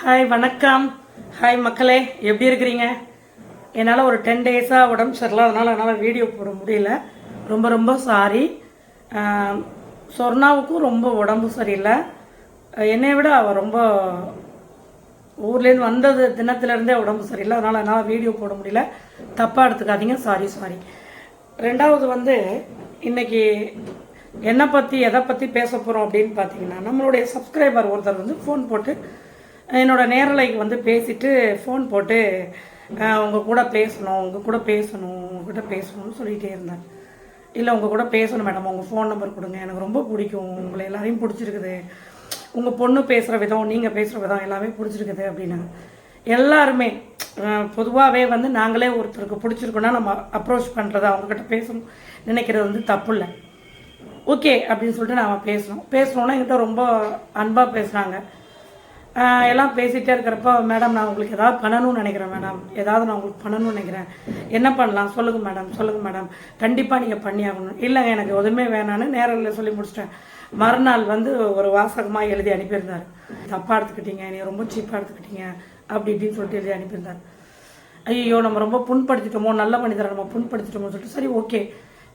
Hi வணக்கம். Hi மக்களே, எப்படி இருக்கிறீங்க? என்னால் ஒரு 10 டேஸாக உடம்பு சரியில்லை, என்னால் வீடியோ போட முடியல. ரொம்ப ரொம்ப சாரி. சொர்ணாவுக்கும் ரொம்ப உடம்பு சரியில்லை. என்னை விட அவள் ரொம்ப ஊர்லேருந்து வந்தது தினத்துலேருந்தே உடம்பு சரியில்லை, அதனால் என்னால் வீடியோ போட முடியல. தப்பாக எடுத்துக்காதீங்க. சாரி. ரெண்டாவது இன்றைக்கி என்னை பற்றி எதை பற்றி பேச போகிறோம் அப்படின்னு பார்த்தீங்கன்னா, நம்மளுடைய சப்ஸ்கிரைபர் ஒருத்தர் ஃபோன் போட்டு என்னோடய நேரலைக்கு பேசிவிட்டு ஃபோன் போட்டு உங்கள் கூட பேசணும்னு சொல்லிகிட்டே இருந்தார். இல்லை உங்கள் கூட பேசணும் மேடம், உங்கள் ஃபோன் நம்பர் கொடுங்க, எனக்கு ரொம்ப பிடிக்கும், உங்களை எல்லாரையும் பிடிச்சிருக்குது, உங்கள் பொண்ணு பேசுகிற விதம், நீங்கள் பேசுகிற விதம் எல்லாமே பிடிச்சிருக்குது அப்படின்னாங்க. எல்லாருமே பொதுவாகவே நாங்களே ஒருத்தருக்கு பிடிச்சிருக்கோன்னா நம்ம அப்ரோச் பண்ணுறது, அவங்கக்கிட்ட பேசணும் நினைக்கிறது தப்பு இல்லை. ஓகே அப்படின்னு சொல்லிட்டு நாம் பேசணுன்னா என்கிட்ட ரொம்ப அன்பாக பேசுகிறாங்க. எல்லாம் பேசிகிட்டே இருக்கிறப்ப, மேடம் நான் உங்களுக்கு ஏதாவது பண்ணணும்னு நினைக்கிறேன் மேடம், நான் உங்களுக்கு பண்ணணும்னு நினைக்கிறேன், என்ன பண்ணலாம் சொல்லுங்கள் மேடம், கண்டிப்பாக நீங்கள் பண்ணி ஆகணும். இல்லைங்க எனக்கு எதுவுமே வேணான்னு நேரில் சொல்லி முடிச்சிட்டேன். மறுநாள் ஒரு வாசகமாக எழுதி அனுப்பியிருந்தார். தப்பாக எடுத்துக்கிட்டீங்க, நீ ரொம்ப சீப்பாக எடுத்துக்கிட்டீங்க அப்படி இப்படின்னு சொல்லிட்டு எழுதி அனுப்பியிருந்தார். ஐயோ நம்ம ரொம்ப புண்படுத்திட்டோமோ, நல்ல மனிதரை நம்ம புண்படுத்திட்டோமோ சொல்லிட்டு, சரி ஓகே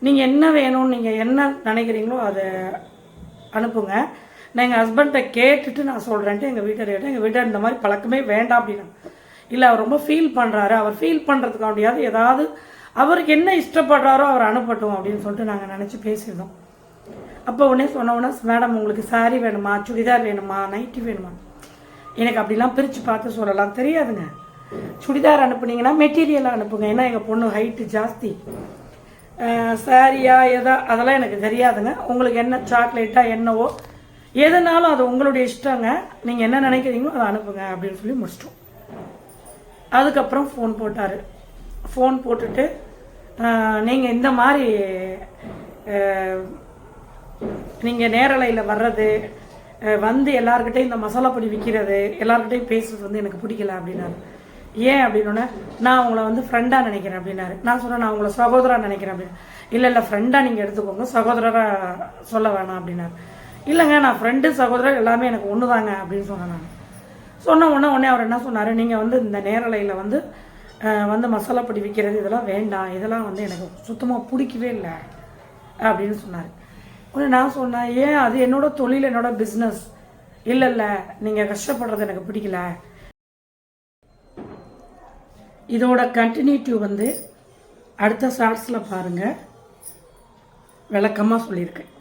நீங்கள் என்ன வேணும்னு நீங்கள் என்ன நினைக்கிறீங்களோ அதை அனுப்புங்க, நான் எங்கள் ஹஸ்பண்ட்டை கேட்டுட்டு நான் சொல்கிறேன்ட்டு எங்கள் வீட்டார் இந்த மாதிரி பழக்கமே வேண்டாம் அப்படின்னா. இல்லை அவர் ரொம்ப ஃபீல் பண்ணுறாரு, அவர் ஃபீல் பண்ணுறதுக்காண்டியாவது ஏதாவது அவருக்கு என்ன இஷ்டப்படுறாரோ அவர் அனுப்பட்டும் அப்படின்னு சொல்லிட்டு நாங்கள் நினச்சி பேசியிருந்தோம். அப்போ சொன்னோன்னே, மேடம் உங்களுக்கு சாரீ வேணுமா, சுடிதார் வேணுமா, நைட்டி வேணுமா, எனக்கு அப்படிலாம் பிரித்து பார்த்து சொல்லலாம் தெரியாதுங்க. சுடிதார் அனுப்புனீங்கன்னா மெட்டீரியலாக அனுப்புங்க, ஏன்னா எங்கள் பொண்ணு ஹைட்டு ஜாஸ்தி. சாரியா அதெல்லாம் எனக்கு தெரியாதுங்க. உங்களுக்கு என்ன சாக்லேட்டாக என்னவோ எதுனாலும் அது உங்களுடைய இஷ்டங்க, நீங்கள் என்ன நினைக்கிறீங்களோ அதை அனுப்புங்க அப்படின்னு சொல்லி முடிச்சிட்டோம். அதுக்கப்புறம் ஃபோன் போட்டார். ஃபோன் போட்டுட்டு நீங்கள் இந்த மாதிரி நீங்கள் நேரலையில் வர்றது எல்லாருக்கிட்டையும் இந்த மசாலா பொடி விற்கிறது, எல்லாருக்கிட்டையும் பேசுறது எனக்கு பிடிக்கல அப்படின்னாரு. ஏன் அப்படின்னோடனே, நான் உங்களை ஃப்ரெண்டாக நினைக்கிறேன் அப்படின்னாரு. நான் சொன்னேன் நான் உங்களை சகோதராக நினைக்கிறேன் அப்படின்னு. இல்லை ஃப்ரெண்டாக நீங்கள் எடுத்துக்கோங்க, சகோதரராக சொல்ல வேணாம் அப்படின்னாரு. இல்லைங்க நான் ஃப்ரெண்டு சகோதரர் எல்லாமே எனக்கு ஒன்று தாங்க அப்படின்னு சொன்னேன். நான் சொன்ன உடனே அவர் என்ன சொன்னார், நீங்கள் இந்த நேரலையில் மசாலா பொடி விற்கிறது இதெல்லாம் வேண்டாம், இதெல்லாம் எனக்கு சுத்தமாக பிடிக்கவே இல்லை அப்படின்னு சொன்னார். உடனே நான் சொன்னேன், ஏன் அது என்னோட தொழில், என்னோட பிஸ்னஸ். இல்லை நீங்கள் கஷ்டப்படுறது எனக்கு பிடிக்கல. இதோட கண்டினியூட்டி அடுத்த ஷார்ட்ஸில் பாருங்கள், விளக்கமாக சொல்லியிருக்கேன்.